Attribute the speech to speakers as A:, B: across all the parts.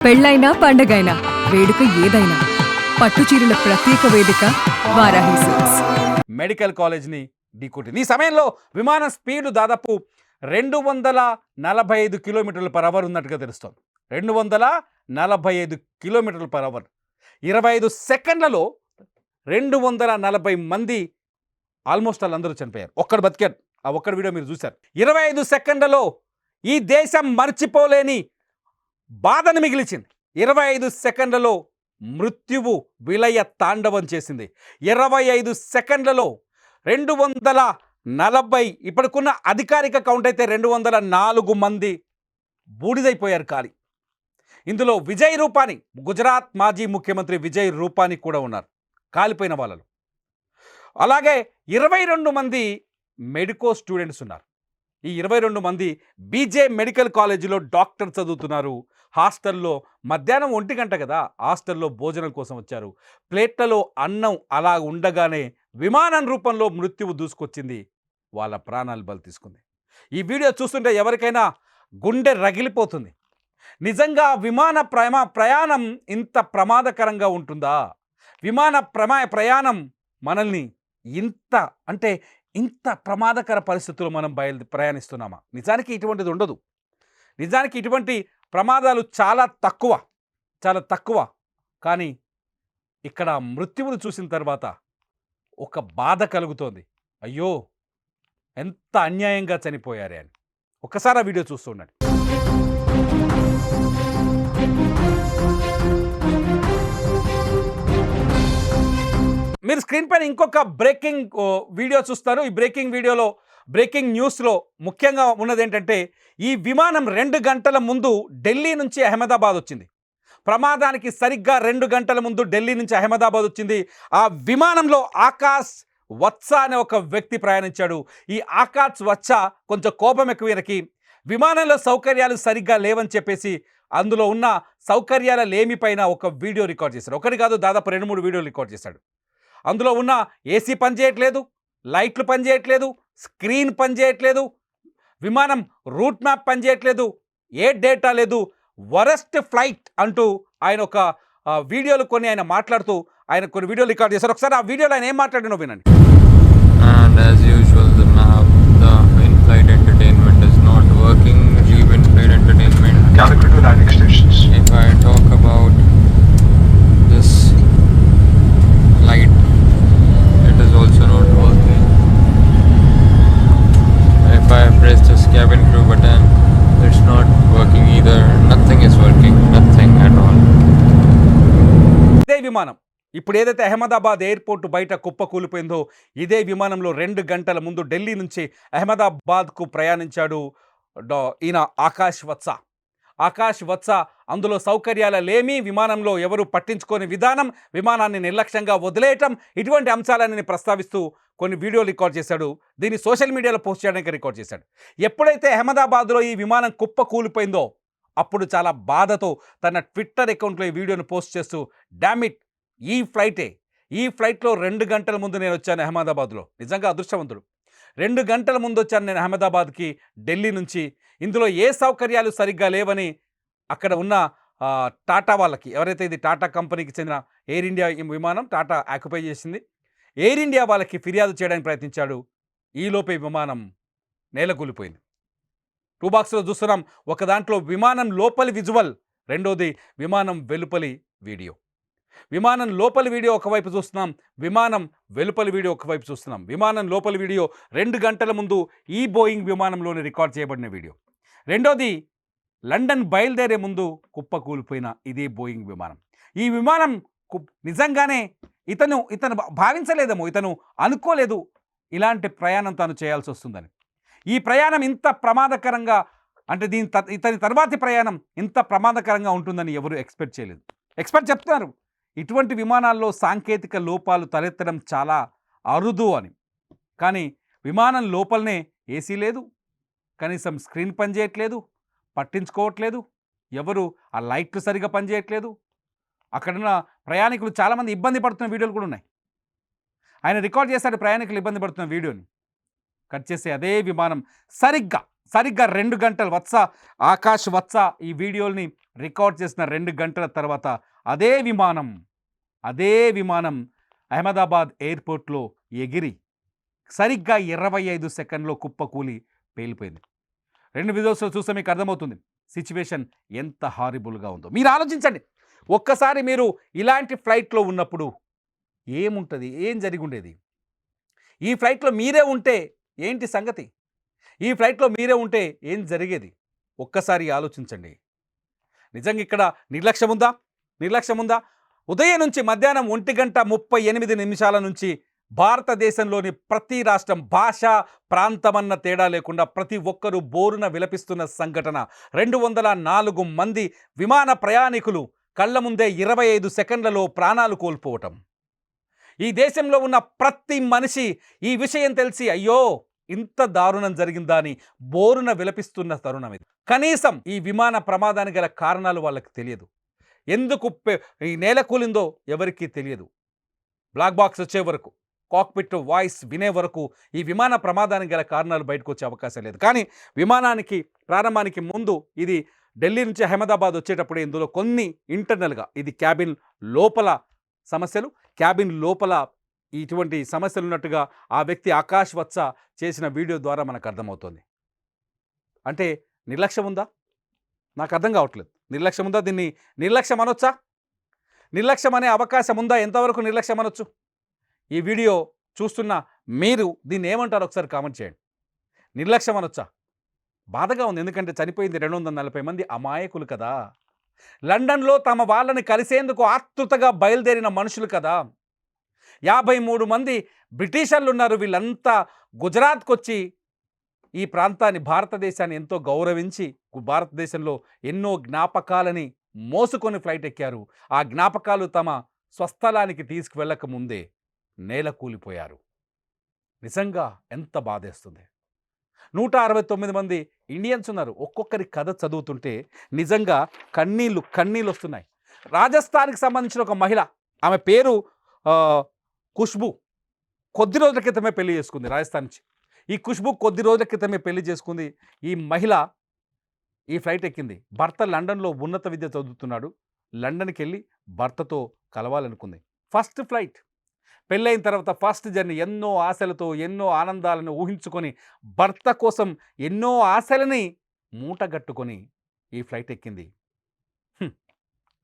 A: పెళ్ళైనా పండగైనా వేడుక ఏదైనా పట్టుచీరల ప్రత్యేక వేదిక వారాహి సిల్క్స్.
B: మెడికల్ కాలేజ్ని ఢీకొట్టింది. ఈ సమయంలో విమానం స్పీడ్ దాదాపు 245 కిలోమీటర్ల పర్ అవర్ ఉన్నట్టుగా తెలుస్తోంది. 245 కిలోమీటర్ల పర్ అవర్. 25 సెకండ్లలో 240 మంది ఆల్మోస్ట్ వాళ్ళందరూ చనిపోయారు. ఒక్కడు బతికారు. ఆ ఒక్కడి వీడియో మీరు చూశారు. 25 సెకండ్లలో ఈ దేశం మర్చిపోలేని బాధను మిగిల్చింది. 25 సెకండ్లలో మృత్యువు విలయ తాండవం చేసింది. 25 సెకండ్లలో 240, ఇప్పటికున్న అధికారిక కౌంట్ అయితే 204 మంది బూడిదైపోయారు కాలి. ఇందులో విజయ్ రూపానీ, గుజరాత్ మాజీ ముఖ్యమంత్రి విజయ్ రూపానీ కూడా ఉన్నారు కాలిపోయిన వాళ్ళలో. అలాగే 22 మంది మెడికో స్టూడెంట్స్ ఉన్నారు. ఈ 22 మంది బీజే మెడికల్ కాలేజీలో డాక్టర్ చదువుతున్నారు. హాస్టల్లో మధ్యాహ్నం 1 గంట కదా, హాస్టల్లో భోజనం కోసం వచ్చారు. ప్లేట్లలో అన్నం అలా ఉండగానే విమానం రూపంలో మృత్యువు దూసుకొచ్చింది. వాళ్ళ ప్రాణాలు బలి తీసుకుంది. ఈ వీడియో చూస్తుంటే ఎవరికైనా గుండె రగిలిపోతుంది. నిజంగా విమాన ప్రయాణం ఇంత ప్రమాదకరంగా ఉంటుందా? విమాన ప్రయాణం మనల్ని ఇంత ప్రమాదకర పరిస్థితుల్లో మనం ప్రయాణిస్తున్నామా? నిజానికి ఇటువంటిది ఉండదు. నిజానికి ఇటువంటి ప్రమాదాలు చాలా తక్కువ. కానీ ఇక్కడ మృత్యువును చూసిన తర్వాత ఒక బాధ కలుగుతోంది. అయ్యో, ఎంత అన్యాయంగా చనిపోయారే అని. ఒక్కసారి ఆ వీడియో చూస్తూ ఉండండి. మీరు స్క్రీన్ పైన ఇంకొక బ్రేకింగ్ వీడియో చూస్తారు. ఈ బ్రేకింగ్ న్యూస్లో ముఖ్యంగా ఉన్నది ఏంటంటే, ఈ విమానం 2 గంటల ముందు ఢిల్లీ నుంచి అహ్మదాబాద్ వచ్చింది. ప్రమాదానికి సరిగ్గా 2 గంటల ముందు ఢిల్లీ నుంచి అహ్మదాబాద్ వచ్చింది. ఆ విమానంలో ఆకాష్ వత్స అనే ఒక వ్యక్తి ప్రయాణించాడు. ఈ ఆకాష్ వత్స కొంచెం కోపం ఎక్కువ ఈయనకి. విమానంలో సౌకర్యాలు సరిగ్గా లేవని చెప్పేసి అందులో ఉన్న సౌకర్యాల లేమిపైన ఒక వీడియో రికార్డ్ చేశాడు. ఒకటి కాదు, దాదాపు 2-3 వీడియోలు రికార్డ్ చేశాడు. అందులో ఉన్న ఏసీ పనిచేయట్లేదు, లైట్లు పనిచేయట్లేదు, స్క్రీన్ పనిచేయట్లేదు, విమానం రూట్ మ్యాప్ పనిచేయట్లేదు, ఏ డేటా లేదు, వరస్ట్ ఫ్లైట్ అంటూ ఆయన ఒక వీడియోలు ఆయన మాట్లాడుతూ ఆయన కొన్ని వీడియోలు రికార్డ్ చేశారు. ఒకసారి ఆ వీడియోలో ఆయన ఏం మాట్లాడినో వినండి.
C: And as usual, the in-flight entertainment is not working. Leave in-flight entertainment.
D: Calicut to landing stations.
C: If I talk about this light, it is also not working. If I press this cabin crew button, it's not working either. Nothing is working. Nothing at all.
B: ఇదే విమానం ఇప్పుడు ఏదైతే Ahmedabad airport బయట కుప్ప కూలిపోయిందో, ఇదే విమానంలో 2 గంటల ముందు ఢిల్లీ నుంచి అహ్మదాబాద్కు ప్రయాణించాడు ఈయన ఆకాష్ వత్స. అందులో సౌకర్యాల లేమి, విమానంలో ఎవరు పట్టించుకోని విధానం, విమానాన్ని నిర్లక్ష్యంగా వదిలేయటం, ఇటువంటి అంశాలన్నీ ప్రస్తావిస్తూ కొన్ని వీడియోలు రికార్డ్ చేశాడు. దీన్ని సోషల్ మీడియాలో పోస్ట్ చేయడానికి రికార్డ్ చేశాడు. ఎప్పుడైతే అహ్మదాబాద్లో ఈ విమానం కుప్ప కూలిపోయిందో అప్పుడు చాలా బాధతో తన ట్విట్టర్ అకౌంట్లో ఈ వీడియోను పోస్ట్ చేస్తూ, డామిట్, ఈ ఫ్లైట్లో 2 గంటల ముందు నేను వచ్చాను అహ్మదాబాద్లో. నిజంగా అదృష్టవంతుడు. 2 గంటల ముందు వచ్చాను నేను అహ్మదాబాద్కి ఢిల్లీ నుంచి. ఇందులో ఏ సౌకర్యాలు సరిగ్గా లేవని అక్కడ ఉన్న టాటా వాళ్ళకి, ఎవరైతే ఇది టాటా కంపెనీకి చెందిన ఎయిర్ ఇండియా విమానం టాటా ఆక్యుపై చేసింది, ఎయిర్ ఇండియా వాళ్ళకి ఫిర్యాదు చేయడానికి ప్రయత్నించాడు. ఈలోపే విమానం నేలకూలిపోయింది. 2 బాక్స్లో చూస్తున్నాం. ఒక దాంట్లో విమానం లోపలి విజువల్, రెండోది విమానం వెలుపలి వీడియో. విమానం లోపలి వీడియో ఒకవైపు చూస్తున్నాం, విమానం వెలుపలి వీడియో ఒకవైపు చూస్తున్నాం. విమానం లోపలి వీడియో 2 గంటల ముందు ఈ బోయింగ్ విమానంలోనే రికార్డ్ చేయబడిన వీడియో. రెండోది లండన్ బయలుదేరే ముందు కుప్ప కూలిపోయిన ఇదే బోయింగ్ విమానం. ఈ విమానం నిజంగానే ఇతను భావించలేదేమో, ఇతను అనుకోలేదు ఇలాంటి ప్రయాణం తాను చేయాల్సి వస్తుందని. ఈ ప్రయాణం ఇంత ప్రమాదకరంగా, అంటే ఇతని తర్వాతి ప్రయాణం ఇంత ప్రమాదకరంగా ఉంటుందని ఎవరు ఎక్స్పెక్ట్ చేయలేదు. ఎక్స్పర్ట్ చెప్తున్నారు ఇటువంటి విమానాల్లో సాంకేతిక లోపాలు తలెత్తడం చాలా అరుదు అని. కానీ విమానం లోపలనే ఏసీ లేదు, కనీసం స్క్రీన్ పనిచేయట్లేదు, పట్టించుకోవట్లేదు ఎవరు, ఆ లైట్లు సరిగా పనిచేయట్లేదు. అక్కడున్న ప్రయాణికులు చాలామంది ఇబ్బంది పడుతున్న వీడియోలు కూడా ఉన్నాయి. ఆయన రికార్డ్ చేశాడు ప్రయాణికులు ఇబ్బంది పడుతున్న వీడియోని. కట్ చేసే అదే విమానం సరిగ్గా 2 గంటలు ఆకాష్ వత్స ఈ వీడియోల్ని రికార్డ్ చేసిన 2 గంటల తర్వాత అదే విమానం అహ్మదాబాద్ ఎయిర్పోర్ట్లో ఎగిరి సరిగ్గా 25 సెకండ్లో కుప్పకూలి పేలిపోయింది. 2 వీడియోస్లో చూస్తే మీకు అర్థమవుతుంది సిచ్యువేషన్ ఎంత హారిబుల్గా ఉందో. మీరు ఆలోచించండి, ఒక్కసారి మీరు ఇలాంటి ఫ్లైట్లో ఉన్నప్పుడు ఏముంటుంది, ఏం జరిగి ఉండేది? ఈ ఫ్లైట్లో మీరే ఉంటే ఏంటి సంగతి? ఈ ఫ్లైట్లో మీరే ఉంటే ఏం జరిగేది? ఒక్కసారి ఆలోచించండి. నిజంగా ఇక్కడ నిర్లక్ష్యం ఉందా? ఉదయం నుంచి మధ్యాహ్నం 1:38 నుంచి భారతదేశంలోని ప్రతి రాష్ట్రం, భాష, ప్రాంతమన్న తేడా లేకుండా ప్రతి ఒక్కరూ బోరున విలపిస్తున్న సంఘటన. 204 మంది విమాన ప్రయాణికులు కళ్ళ ముందే 25 సెకండ్లలో ప్రాణాలు కోల్పోవటం. ఈ దేశంలో ఉన్న ప్రతి మనిషి ఈ విషయం తెలిసి అయ్యో ఇంత దారుణం జరిగిందా అని బోరున విలపిస్తున్న తరుణం ఇది. కనీసం ఈ విమాన ప్రమాదానికి గల కారణాలు వాళ్ళకి తెలియదు. ఎందుకు ఈ నేల కూలిందో ఎవరికీ తెలియదు. బ్లాక్ బాక్స్ వచ్చే వరకు, కాక్పిట్ వాయిస్ వినే వరకు ఈ విమాన ప్రమాదానికి గల కారణాలు బయటకు వచ్చే అవకాశం లేదు. కానీ విమానానికి ప్రారంభానికి ముందు ఇది ఢిల్లీ నుంచి అహ్మదాబాద్ వచ్చేటప్పుడు ఇందులో కొన్ని ఇంటర్నల్గా ఇది క్యాబిన్ లోపల సమస్యలు, క్యాబిన్ లోపల ఇటువంటి సమస్యలు ఉన్నట్టుగా ఆ వ్యక్తి ఆకాష్ వత్స చేసిన వీడియో ద్వారా మనకు అర్థమవుతుంది. అంటే నిర్లక్ష్యం ఉందా? నాకు అర్థం కావట్లేదు. నిర్లక్ష్యం ఉందా? దీన్ని నిర్లక్ష్యం అనొచ్చా? నిర్లక్ష్యం అనే అవకాశం ఉందా? ఎంతవరకు నిర్లక్ష్యం అనొచ్చు? ఈ వీడియో చూస్తున్న మీరు దీన్ని ఏమంటారు ఒకసారి కామెంట్ చేయండి. నిర్లక్ష్యం అనొచ్చా? బాధగా ఉంది, ఎందుకంటే చనిపోయింది 240 మంది అమాయకులు కదా. లండన్లో తమ వాళ్ళని కలిసేందుకు ఆతృతగా బయలుదేరిన మనుషులు కదా. 53 మంది బ్రిటిషర్లు ఉన్నారు. వీళ్ళంతా గుజరాత్కి వచ్చి ఈ ప్రాంతాన్ని, భారతదేశాన్ని ఎంతో గౌరవించి భారతదేశంలో ఎన్నో జ్ఞాపకాలని మోసుకొని ఫ్లైట్ ఎక్కారు. ఆ జ్ఞాపకాలు తమ స్వస్థలానికి తీసుకువెళ్ళక ముందే నేల కూలిపోయారు. నిజంగా ఎంత బాధేస్తుంది. 169 మంది ఇండియన్స్ ఉన్నారు. ఒక్కొక్కరి కథ చదువుతుంటే నిజంగా కన్నీళ్ళు వస్తున్నాయి. రాజస్థాన్కి సంబంధించిన ఒక మహిళ, ఆమె పేరు ఖుష్బూ, కొద్ది రోజుల క్రితమే పెళ్లి చేసుకుంది రాజస్థాన్ నుంచి. ఈ ఖుష్బూ కొద్ది రోజుల క్రితమే పెళ్లి చేసుకుంది. ఈ మహిళ ఈ ఫ్లైట్ ఎక్కింది. భర్త లండన్లో ఉన్నత విద్య చదువుతున్నాడు. లండన్కి వెళ్ళి భర్తతో కలవాలనుకుంది. ఫస్ట్ ఫ్లైట్, పెళ్ళైన తర్వాత ఫస్ట్ జర్నీ, ఎన్నో ఆశలతో ఎన్నో ఆనందాలను ఊహించుకొని భర్త కోసం ఎన్నో ఆశలని మూటగట్టుకొని ఈ ఫ్లైట్ ఎక్కింది.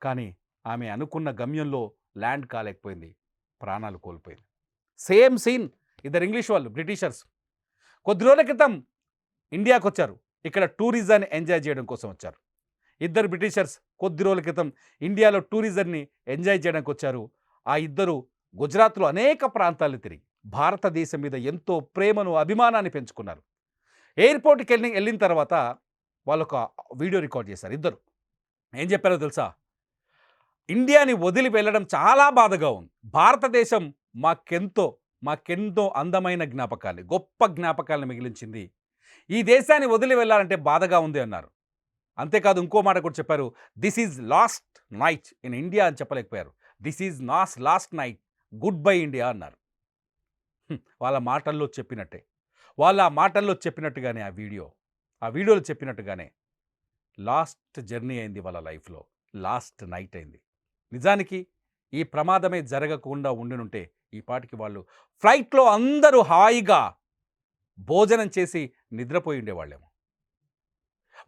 B: కానీ ఆమె అనుకున్న గమ్యంలో ల్యాండ్ కాలేకపోయింది, ప్రాణాలు కోల్పోయింది. Same scene. ఇద్దరు ఇంగ్లీష్ వాళ్ళు, బ్రిటిషర్స్, కొద్ది రోజుల క్రితం ఇండియాకు వచ్చారు. ఇక్కడ టూరిజాన్ని ఎంజాయ్ చేయడం కోసం వచ్చారు. ఇద్దరు బ్రిటిషర్స్ కొద్ది రోజుల క్రితం ఇండియాలో టూరిజంని ఎంజాయ్ చేయడానికి వచ్చారు. ఆ ఇద్దరు గుజరాత్లో అనేక ప్రాంతాలు తిరిగి భారతదేశం మీద ఎంతో ప్రేమను, అభిమానాన్ని పెంచుకున్నారు. ఎయిర్పోర్ట్కి వెళ్ళిన తర్వాత వాళ్ళు ఒక వీడియో రికార్డ్ చేశారు. ఇద్దరు ఏం చెప్పారో తెలుసా? ఇండియాని వదిలి వెళ్ళడం చాలా బాధగా ఉంది. భారతదేశం మాకెంతో అందమైన జ్ఞాపకాలు, గొప్ప జ్ఞాపకాలను మిగిలించింది. ఈ దేశాన్ని వదిలి వెళ్ళాలంటే బాధగా ఉంది అన్నారు. అంతేకాదు ఇంకో మాట కూడా చెప్పారు. This is last night in India అని చెప్పలేకపోయారు. This is last night, goodbye India అన్నారు. వాళ్ళ మాటల్లో చెప్పినట్టుగానే ఆ వీడియోలో చెప్పినట్టుగానే లాస్ట్ జర్నీ అయింది వాళ్ళ లైఫ్లో, లాస్ట్ నైట్ అయింది. నిజానికి ఈ ప్రమాదమే జరగకుండా ఉండినుంటే ఈ పాటికి వాళ్ళు ఫ్లైట్లో అందరూ హాయిగా భోజనం చేసి నిద్రపోయి ఉండేవాళ్ళేమో.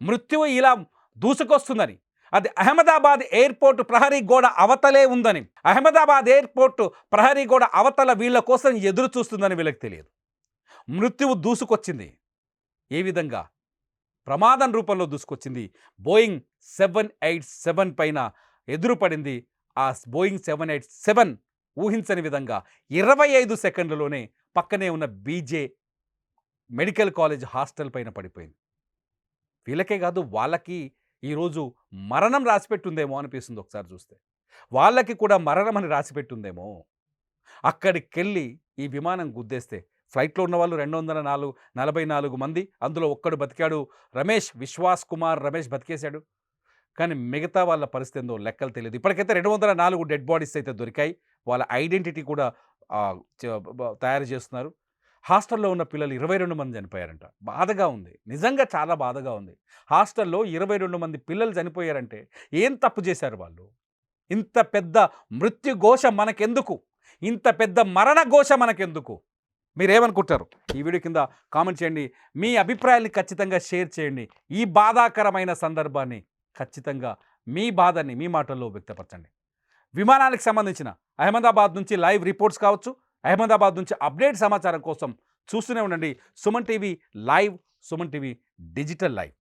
B: మృత్యువు ఇలా దూసుకొస్తుందని, అది అహ్మదాబాద్ ఎయిర్పోర్ట్ ప్రహరీ గోడ అవతలే ఉందని, అహ్మదాబాద్ ఎయిర్పోర్ట్ ప్రహరీ గోడ అవతల వీళ్ళ కోసం ఎదురు చూస్తుందని వీళ్ళకి తెలియదు. మృత్యువు దూసుకొచ్చింది. ఏ విధంగా? ప్రమాదం రూపంలో దూసుకొచ్చింది. బోయింగ్ 787 పైన ఎదురుపడింది. ఆ బోయింగ్ 787 ఊహించని విధంగా 25 సెకండ్లలోనే పక్కనే ఉన్న బీజే మెడికల్ కాలేజ్ హాస్టల్ పైన పడిపోయింది. వీళ్ళకే కాదు, వాళ్ళకి ఈరోజు మరణం రాసిపెట్టుందేమో అనిపిస్తుంది. ఒకసారి చూస్తే వాళ్ళకి కూడా మరణం అని రాసిపెట్టుందేమో. అక్కడికి వెళ్ళి ఈ విమానం గుద్దేస్తే ఫ్లైట్లో ఉన్న వాళ్ళు 244 మంది, అందులో ఒక్కడు బతికాడు, విశ్వాస్ కుమార్ రమేష్ బతికేశాడు. కానీ మిగతా వాళ్ళ పరిస్థితి ఏందో లెక్కలు తెలియదు. ఇప్పటికైతే 204 డెడ్ బాడీస్ అయితే దొరికాయి. వాళ్ళ ఐడెంటిటీ కూడా తయారు చేస్తున్నారు. హాస్టల్లో ఉన్న పిల్లలు 22 మంది చనిపోయారంట. బాధగా ఉంది. నిజంగా చాలా బాధగా ఉంది. హాస్టల్లో 22 మంది పిల్లలు చనిపోయారంటే ఏం తప్పు చేశారు వాళ్ళు? ఇంత పెద్ద మృత్యుఘోష మనకెందుకు? ఇంత పెద్ద మరణ ఘోష మనకెందుకు? మీరేమనుకుంటారు? ఈ వీడియో కింద కామెంట్ చేయండి. మీ అభిప్రాయాన్ని ఖచ్చితంగా షేర్ చేయండి. ఈ బాధాకరమైన సందర్భాన్ని ఖచ్చితంగా మీ బాధని మీ మాటల్లో వ్యక్తపరచండి. విమానానికి సంబంధించిన అహ్మదాబాద్ నుంచి లైవ్ రిపోర్ట్స్ కావచ్చు, అహ్మదాబాద్ నుంచి అప్డేట్ సమాచారం కోసం చూస్తూనే ఉండండి Suman TV live, Suman TV digital live.